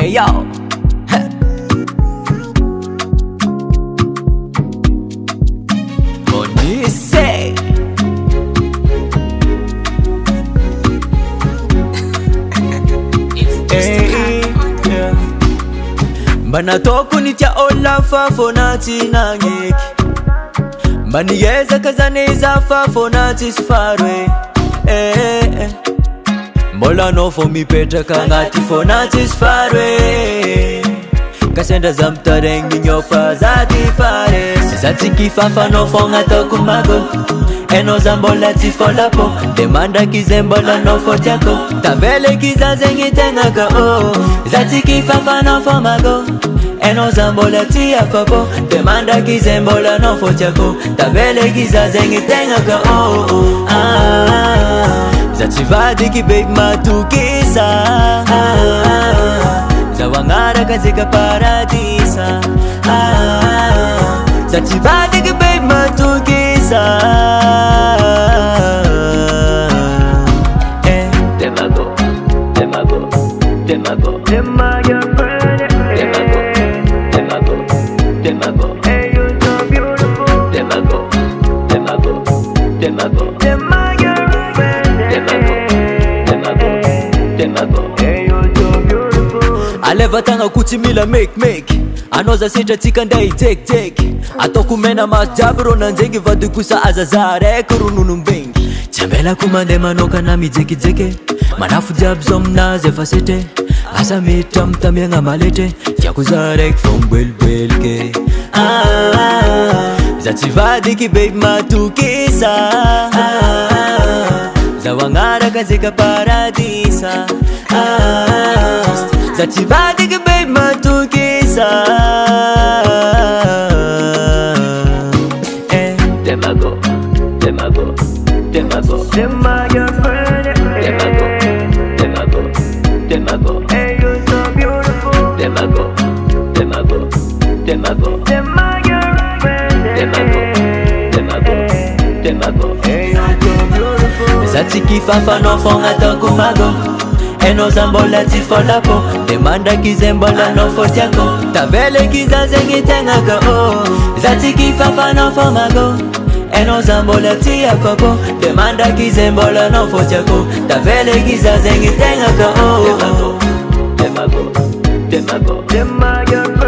Hey yo. Monise. Hey, yeah. Bana toku nitia olafa fonati nangeki. Bani yeza kazaniza fa fonati sfarwe. Mola no for mi petra kangati fonati sfarwe. Kasenda zamtarengi nyopa zati fare. Zati kifafa no fonga toku mago. Eno zambola tifolapo. Demanda kizembola no fortiako. Tavele kizazengi tengaka oh. Zati kifafa no fomago. Eno zambola tiafapo. Demanda kizembola no fortiako. Tavele kizazengi tengaka oh. Zati vadiki big matukisa Zawangara kazika paradisa Zati vadiki big matukisa Demago, demago, demago, demago, demago, demago, hey, you're so beautiful. Demago, demago, demago, demago. Alevatanga kutimila make Anoza sita tika ndai take Atokumena mas jabro nanzengi vadukusa azazare kurununu mbengi Chambela kumande manoka na mijeki Manafu jabzom na zefasete Asa mitam tamyenga malete Yakuzarek from belke Zativadiki babe matukisa Zawangara kazika paradisa Zativadiki babe matukisa Demago, demago, demago, demago, demago, demago, hey, you're so beautiful. Demago, demago, demago, demago, demago, hey, you're so beautiful. Zati kifafa no fonga toku mago. Eno zambola tifolapo. Demanda kizembola no fortiako. Tavele kizazengi tengaka oh. Zati kifafa no fomago. Eno zambola tiafapo. Demanda kizembola no fortiako. Tavele kizazengi tengaka oh. Demago, demago, demago, demago.